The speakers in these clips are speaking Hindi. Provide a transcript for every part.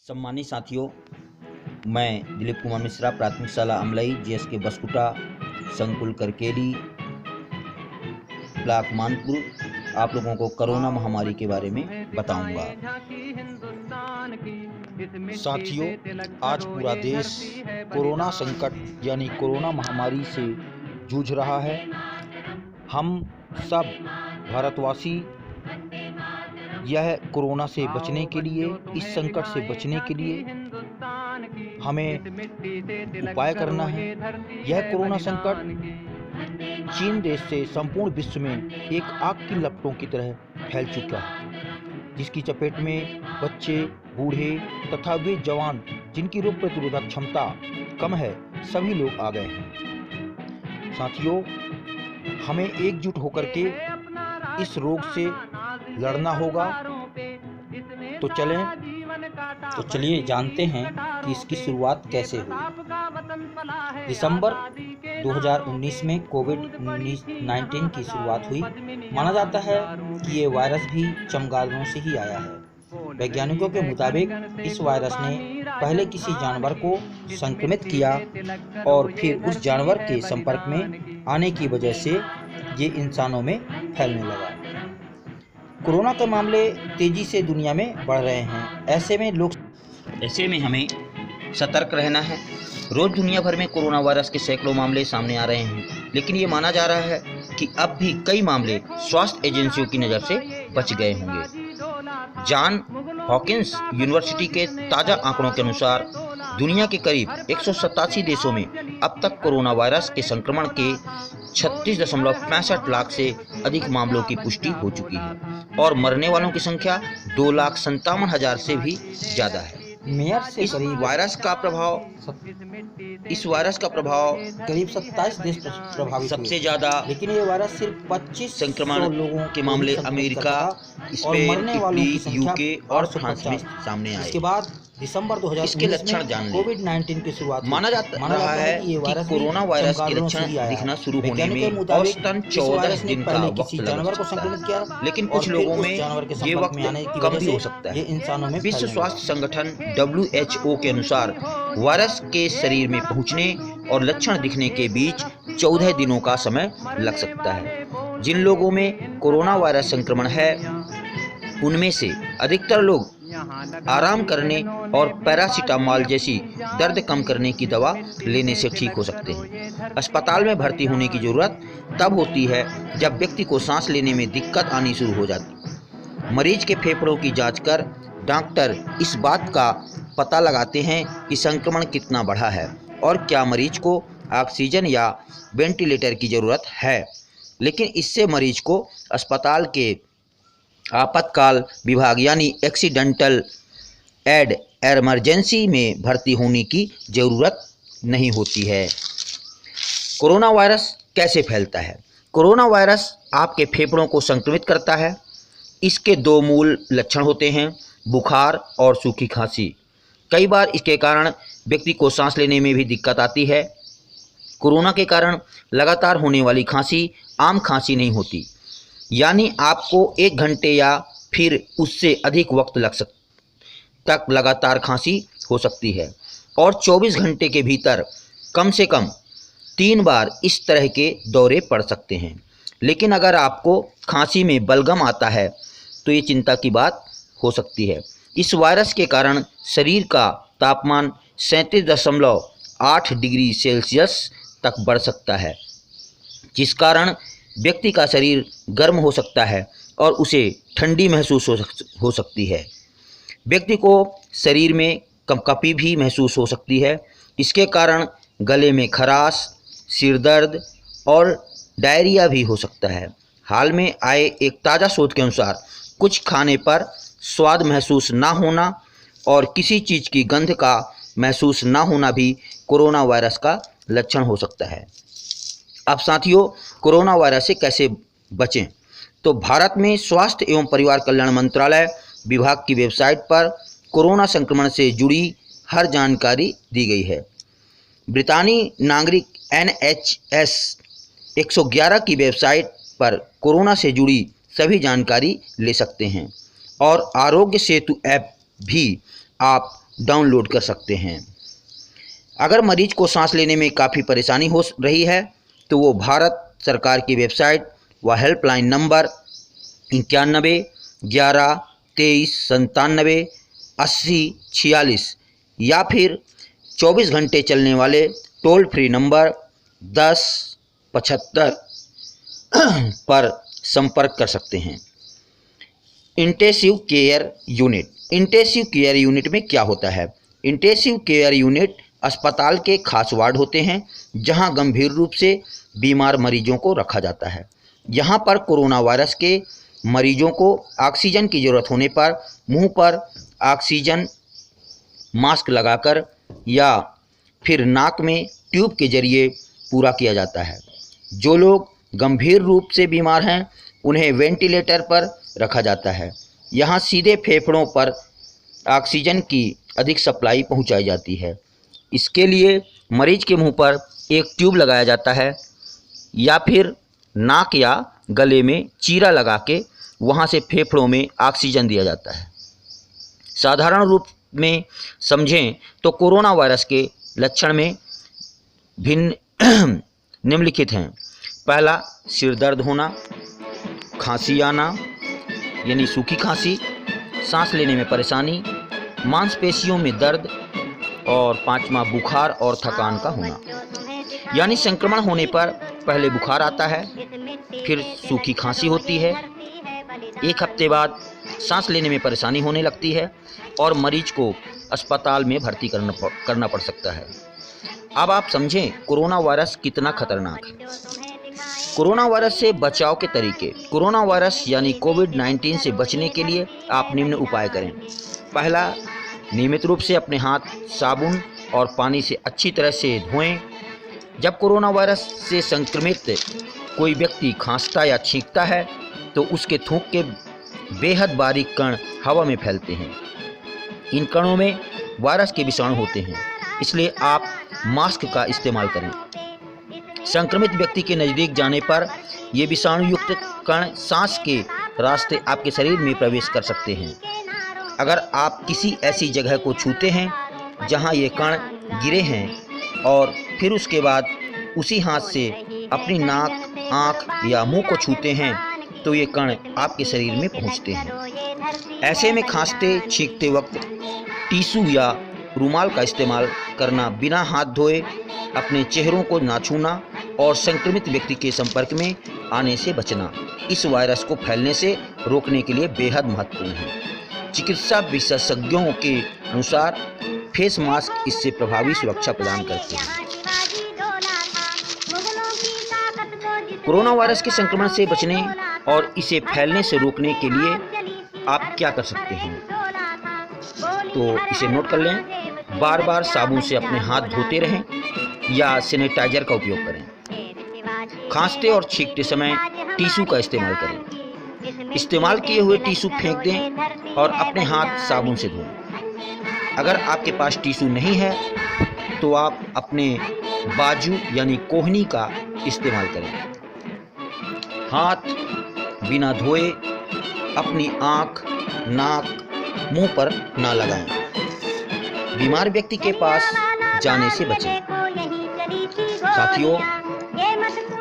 सम्मानित साथियों, मैं दिलीप कुमार मिश्रा, प्राथमिक शाला अमलई, जीएसके बसकुटा, संकुल करकेली, ब्लॉक मानपुर, आप लोगों को कोरोना महामारी के बारे में बताऊंगा। साथियों, आज पूरा देश कोरोना संकट यानी कोरोना महामारी से जूझ रहा है। हम सब भारतवासी यह कोरोना से बचने के लिए, इस संकट से बचने के लिए हमें उपाय करना है। यह कोरोना संकट चीन देश से संपूर्ण विश्व में एक आग की लपटों की तरह फैल चुका है, जिसकी चपेट में बच्चे, बूढ़े तथा वे जवान जिनकी रोग प्रतिरोधक क्षमता कम है, सभी लोग आ गए हैं। साथियों, हमें एकजुट होकर के इस रोग से लड़ना होगा। तो चलिए जानते हैं कि इसकी शुरुआत कैसे हुई। दिसंबर 2019 में कोविड-19 की शुरुआत हुई। माना जाता है कि ये वायरस भी चमगादड़ों से ही आया है। वैज्ञानिकों के मुताबिक इस वायरस ने पहले किसी जानवर को संक्रमित किया और फिर उस जानवर के संपर्क में आने की वजह से ये इंसानों में फैलने लगा। कोरोना के मामले तेजी से दुनिया में बढ़ रहे हैं। ऐसे में हमें सतर्क रहना है। रोज दुनिया भर में कोरोना वायरस के सैकड़ों मामले सामने आ रहे हैं, लेकिन ये माना जा रहा है कि अब भी कई मामले स्वास्थ्य एजेंसियों की नज़र से बच गए होंगे। जॉन हॉकिंस यूनिवर्सिटी के ताज़ा आंकड़ों के अनुसार दुनिया के करीब 187 देशों में अब तक कोरोना वायरस के संक्रमण के 36.65 लाख से अधिक मामलों की पुष्टि हो चुकी है और मरने वालों की संख्या 2,57,000 से भी ज़्यादा है। इस वायरस का प्रभाव करीब 27 देश प्रभावित सबसे ज़्यादा, लेकिन ये वायरस सिर्फ 25 संक्रमण लोगों के मामले अमेरिका, स्पेन, इटली, यूके और फ्रांस में सामने आए। इसके बाद दिसंबर 2019 इसके लक्षण जान लें। कोविड-19 की शुरुआत माना रहा है कि कोरोना वायरस के लक्षण दिखना शुरू होने में औसतन 14 दिन का वक्त लग सकता है, लेकिन कुछ लोगों में ये वक्त कम भी हो सकता है। विश्व स्वास्थ्य संगठन WHO के अनुसार वायरस के शरीर में पहुंचने और लक्षण दिखने के बीच 14 दिनों का समय लग सकता है। जिन लोगों में कोरोना वायरस संक्रमण है, उनमें से अधिकतर लोग आराम करने और पैरासीटामोल जैसी दर्द कम करने की दवा लेने से ठीक हो सकते हैं। अस्पताल में भर्ती होने की जरूरत तब होती है जब व्यक्ति को सांस लेने में दिक्कत आनी शुरू हो जाती। मरीज के फेफड़ों की जांच कर डॉक्टर इस बात का पता लगाते हैं कि संक्रमण कितना बढ़ा है और क्या मरीज को ऑक्सीजन या वेंटिलेटर की ज़रूरत है। लेकिन इससे मरीज को अस्पताल के आपातकाल विभाग यानी एक्सीडेंटल एड इमरजेंसी में भर्ती होने की ज़रूरत नहीं होती है। कोरोना वायरस कैसे फैलता है? कोरोना वायरस आपके फेफड़ों को संक्रमित करता है। इसके दो मूल लक्षण होते हैं, बुखार और सूखी खांसी। कई बार इसके कारण व्यक्ति को सांस लेने में भी दिक्कत आती है। कोरोना के कारण लगातार होने वाली खांसी आम खांसी नहीं होती, यानी आपको 1 घंटे या फिर उससे अधिक वक्त तक लगातार खांसी हो सकती है और 24 घंटे के भीतर कम से कम 3 बार इस तरह के दौरे पड़ सकते हैं। लेकिन अगर आपको खांसी में बलगम आता है तो ये चिंता की बात हो सकती है। इस वायरस के कारण शरीर का तापमान 37.8 डिग्री सेल्सियस तक बढ़ सकता है, जिस कारण व्यक्ति का शरीर गर्म हो सकता है और उसे ठंडी महसूस हो सकती है। व्यक्ति को शरीर में कंपकपी भी महसूस हो सकती है। इसके कारण गले में खराश, सिर दर्द और डायरिया भी हो सकता है। हाल में आए एक ताज़ा शोध के अनुसार कुछ खाने पर स्वाद महसूस ना होना और किसी चीज़ की गंध का महसूस ना होना भी कोरोना वायरस का लक्षण हो सकता है। अब साथियों, कोरोना वायरस से कैसे बचें? तो भारत में स्वास्थ्य एवं परिवार कल्याण मंत्रालय विभाग की वेबसाइट पर कोरोना संक्रमण से जुड़ी हर जानकारी दी गई है। ब्रितानी नागरिक NHS 111 की वेबसाइट पर कोरोना से जुड़ी सभी जानकारी ले सकते हैं और आरोग्य सेतु ऐप भी आप डाउनलोड कर सकते हैं। अगर मरीज को सांस लेने में काफ़ी परेशानी हो रही है तो वो भारत सरकार की वेबसाइट व हेल्पलाइन नंबर 91 11 23 97 80 46 या फिर 24 घंटे चलने वाले टोल फ्री नंबर 10 75 पर संपर्क कर सकते हैं। Intensive care unit. Intensive care unit में क्या होता है? इंटेंसिव केयर यूनिट अस्पताल के खास वार्ड होते हैं जहां गंभीर रूप से बीमार मरीजों को रखा जाता है। यहां पर कोरोना वायरस के मरीजों को ऑक्सीजन की ज़रूरत होने पर मुंह पर ऑक्सीजन मास्क लगाकर या फिर नाक में ट्यूब के जरिए पूरा किया जाता है। जो लोग गंभीर रूप से बीमार हैं उन्हें वेंटिलेटर पर रखा जाता है। यहाँ सीधे फेफड़ों पर ऑक्सीजन की अधिक सप्लाई पहुँचाई जाती है। इसके लिए मरीज के मुंह पर एक ट्यूब लगाया जाता है या फिर नाक या गले में चीरा लगा के वहाँ से फेफड़ों में ऑक्सीजन दिया जाता है। साधारण रूप में समझें तो कोरोना वायरस के लक्षण में भिन्न निम्नलिखित हैं। पहला, सिर दर्द होना, खांसी आना यानी सूखी खांसी, सांस लेने में परेशानी, मांसपेशियों में दर्द और पांचवा, बुखार और थकान का होना। यानी संक्रमण होने पर पहले बुखार आता है, फिर सूखी खांसी होती है, एक हफ्ते बाद सांस लेने में परेशानी होने लगती है और मरीज को अस्पताल में भर्ती करना पड़ सकता है। अब आप समझें कोरोना वायरस कितना खतरनाक है। कोरोना वायरस से बचाव के तरीके। कोरोना वायरस यानी कोविड-19 से बचने के लिए आप निम्न उपाय करें। पहला, नियमित रूप से अपने हाथ साबुन और पानी से अच्छी तरह से धोएं। जब कोरोना वायरस से संक्रमित कोई व्यक्ति खांसता या छींकता है तो उसके थूक के बेहद बारीक कण हवा में फैलते हैं। इन कणों में वायरस के विषाणु होते हैं, इसलिए आप मास्क का इस्तेमाल करें। संक्रमित व्यक्ति के नज़दीक जाने पर ये विषाणु युक्त कण सांस के रास्ते आपके शरीर में प्रवेश कर सकते हैं। अगर आप किसी ऐसी जगह को छूते हैं जहां ये कण गिरे हैं और फिर उसके बाद उसी हाथ से अपनी नाक, आँख या मुंह को छूते हैं तो ये कण आपके शरीर में पहुंचते हैं। ऐसे में खांसते छींकते वक्त टिश्यू या रुमाल का इस्तेमाल करना, बिना हाथ धोए अपने चेहरों को ना छूना और संक्रमित व्यक्ति के संपर्क में आने से बचना इस वायरस को फैलने से रोकने के लिए बेहद महत्वपूर्ण है। चिकित्सा विशेषज्ञों के अनुसार फेस मास्क इससे प्रभावी सुरक्षा प्रदान करते हैं। कोरोना वायरस के संक्रमण से बचने और इसे फैलने से रोकने के लिए आप क्या कर सकते हैं, तो इसे नोट कर लें। बार बार साबुन से अपने हाथ धोते रहें या सैनिटाइजर का उपयोग करें। खांसते और छींकते समय टिश्यू का इस्तेमाल करें। इस्तेमाल किए हुए टिश्यू फेंक दें और अपने हाथ साबुन से धोएं। अगर आपके पास टिश्यू नहीं है तो आप अपने बाजू यानी कोहनी का इस्तेमाल करें। हाथ बिना धोए अपनी आँख, नाक, मुंह पर ना लगाएं। बीमार व्यक्ति के पास जाने से बचें। साथियों,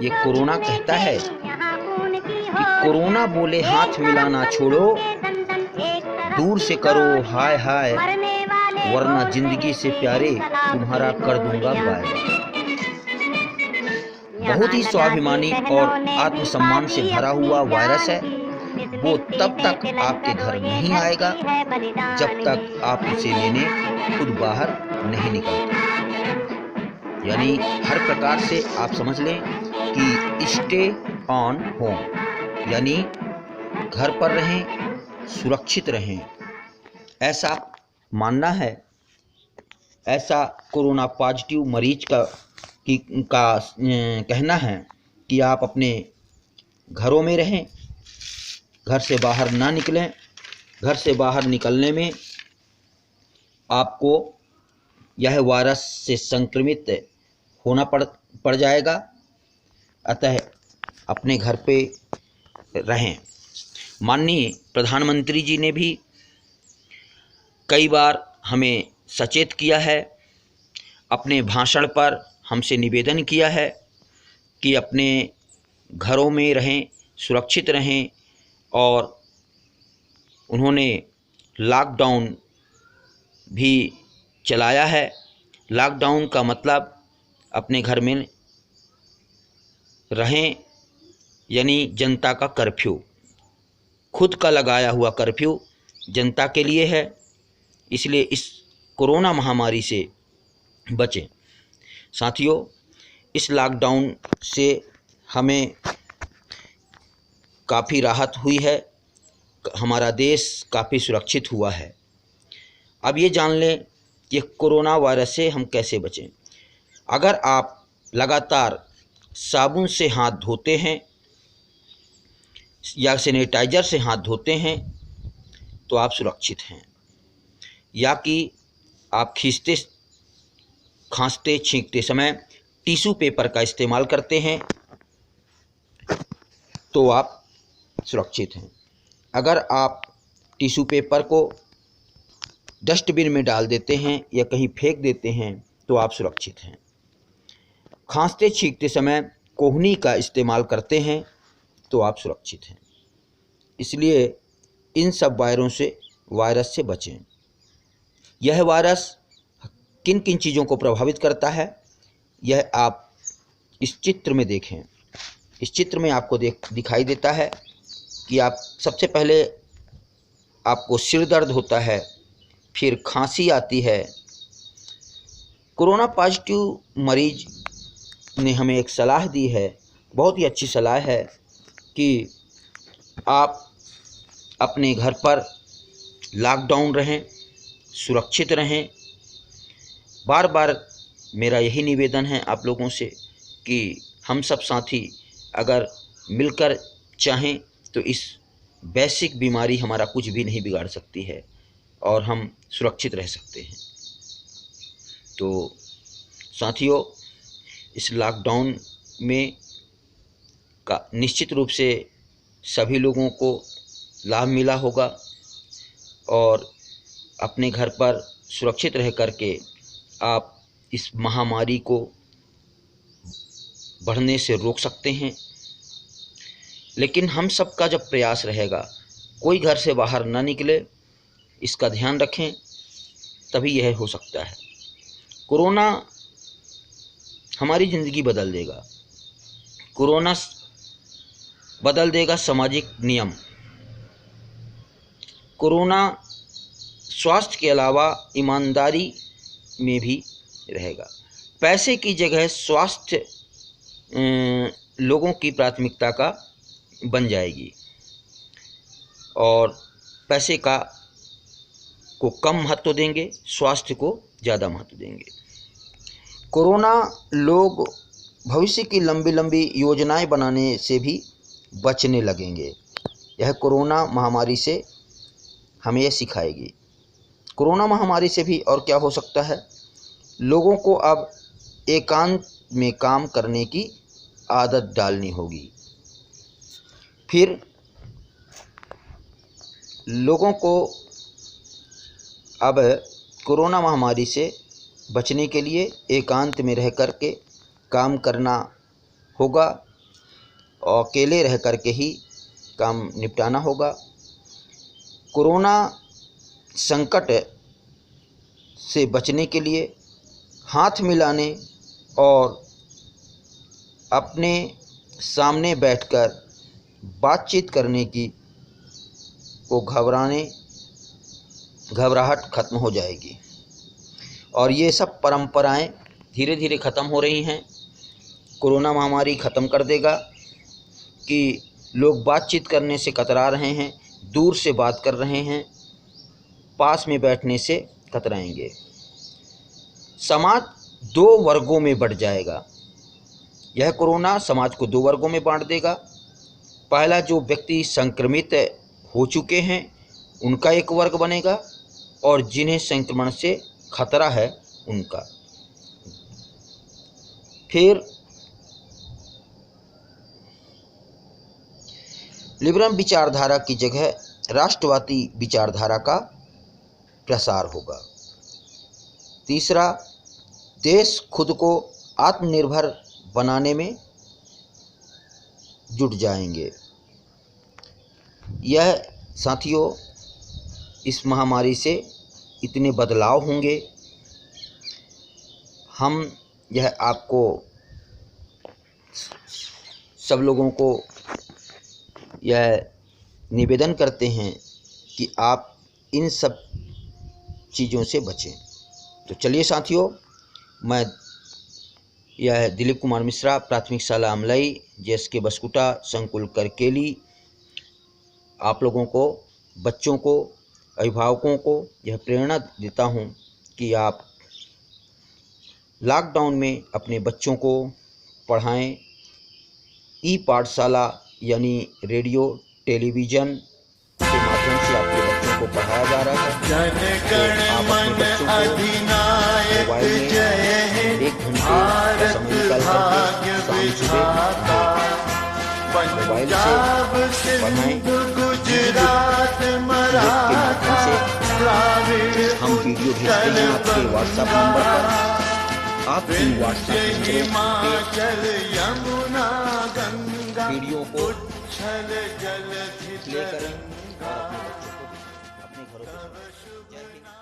ये कोरोना कहता है कि कोरोना बोले हाथ मिलाना छोड़ो, दूर से करो हाय हाय, वरना जिंदगी से प्यारे तुम्हारा कर दूंगा बाय। बहुत ही स्वाभिमानी और आत्मसम्मान से भरा हुआ वायरस है। वो तब तक आपके घर नहीं आएगा जब तक आप उसे लेने खुद बाहर नहीं निकलते। यानी हर प्रकार से आप समझ लें कि स्टे ऑन होम, यानी घर पर रहें, सुरक्षित रहें, ऐसा मानना है। ऐसा कोरोना पॉजिटिव मरीज का कहना है कि आप अपने घरों में रहें, घर से बाहर ना निकलें। घर से बाहर निकलने में आपको यह वायरस से संक्रमित होना पड़ जाएगा, अतः अपने घर पे रहें। माननीय प्रधानमंत्री जी ने भी कई बार हमें सचेत किया है, अपने भाषण पर हमसे निवेदन किया है कि अपने घरों में रहें, सुरक्षित रहें, और उन्होंने लॉकडाउन भी चलाया है। लॉकडाउन का मतलब अपने घर में रहें, यानी जनता का कर्फ्यू, खुद का लगाया हुआ कर्फ्यू जनता के लिए है। इसलिए इस कोरोना महामारी से बचें। साथियों, इस लॉकडाउन से हमें काफ़ी राहत हुई है, हमारा देश काफ़ी सुरक्षित हुआ है। अब ये जान लें कि कोरोना वायरस से हम कैसे बचें। अगर आप लगातार साबुन से हाथ धोते हैं या सैनिटाइज़र से हाथ धोते हैं तो आप सुरक्षित हैं, या कि आप खींचते, खांसते, छींकते समय टिश्यू पेपर का इस्तेमाल करते हैं तो आप सुरक्षित हैं। अगर आप टिश्यू पेपर को डस्टबिन में डाल देते हैं या कहीं फेंक देते हैं तो आप सुरक्षित हैं। खांसते छींकते समय कोहनी का इस्तेमाल करते हैं तो आप सुरक्षित हैं। इसलिए इन सब वायरस से बचें। यह वायरस किन किन चीज़ों को प्रभावित करता है, यह आप इस चित्र में देखें। इस चित्र में आपको दिखाई देता है कि आप सबसे पहले आपको सिर दर्द होता है, फिर खांसी आती है। कोरोना पॉजिटिव मरीज ने हमें एक सलाह दी है, बहुत ही अच्छी सलाह है कि आप अपने घर पर लॉकडाउन रहें, सुरक्षित रहें। बार बार मेरा यही निवेदन है आप लोगों से कि हम सब साथी अगर मिलकर चाहें तो इस वैश्विक बीमारी हमारा कुछ भी नहीं बिगाड़ सकती है और हम सुरक्षित रह सकते हैं। तो साथियों, इस लॉकडाउन में का निश्चित रूप से सभी लोगों को लाभ मिला होगा और अपने घर पर सुरक्षित रह करके आप इस महामारी को बढ़ने से रोक सकते हैं। लेकिन हम सबका जब प्रयास रहेगा, कोई घर से बाहर ना निकले, इसका ध्यान रखें, तभी यह हो सकता है। कोरोना हमारी ज़िंदगी बदल देगा, कोरोना बदल देगा सामाजिक नियम। कोरोना स्वास्थ्य के अलावा ईमानदारी में भी रहेगा। पैसे की जगह स्वास्थ्य लोगों की प्राथमिकता का बन जाएगी और पैसे को कम महत्व देंगे, स्वास्थ्य को ज़्यादा महत्व देंगे। कोरोना लोग भविष्य की लंबी लंबी योजनाएं बनाने से भी बचने लगेंगे। यह कोरोना महामारी से हमें यह सिखाएगी। कोरोना महामारी से भी और क्या हो सकता है, लोगों को अब एकांत में काम करने की आदत डालनी होगी। फिर लोगों को अब कोरोना महामारी से बचने के लिए एकांत में रह कर के काम करना होगा और अकेले रह कर के ही काम निपटाना होगा। कोरोना संकट से बचने के लिए हाथ मिलाने और अपने सामने बैठकर बातचीत करने की घबराहट खत्म हो जाएगी और ये सब परंपराएं धीरे धीरे ख़त्म हो रही हैं। कोरोना महामारी ख़त्म कर देगा कि लोग बातचीत करने से कतरा रहे हैं, दूर से बात कर रहे हैं, पास में बैठने से कतराएंगे। समाज दो वर्गों में बढ़ जाएगा। यह कोरोना समाज को दो वर्गों में बांट देगा। पहला, जो व्यक्ति संक्रमित हो चुके हैं उनका एक वर्ग बनेगा और जिन्हें संक्रमण से खतरा है उनका। फिर लिबरल विचारधारा की जगह राष्ट्रवादी विचारधारा का प्रसार होगा। तीसरा, देश खुद को आत्मनिर्भर बनाने में जुट जाएंगे। यह साथियों, इस महामारी से इतने बदलाव होंगे, हम यह आपको सब लोगों को यह निवेदन करते हैं कि आप इन सब चीज़ों से बचें। तो चलिए साथियों, मैं यह दिलीप कुमार मिश्रा, प्राथमिक शाला अमलई, JSK बसकुटा, संकुल करकेली, आप लोगों को, बच्चों को, अभिभावकों को यह प्रेरणा देता हूं कि आप लॉकडाउन में अपने बच्चों को पढ़ाएं। ई पाठशाला यानी रेडियो, टेलीविज़न के माध्यम से आपके बच्चों को पढ़ाया जा रहा है। तो आप अपने बच्चों को मोबाइल में 1 घंटे का समय निकाल करके शाम सुबह मोबाइल से पढ़ाएं। के माध्यम से हम वीडियो भेजते हैं आपके व्हाट्सएप नंबर पर। आप इन व्हाट्सएप वीडियो को प्ले करें और अपने बच्चों को अपने घरों को।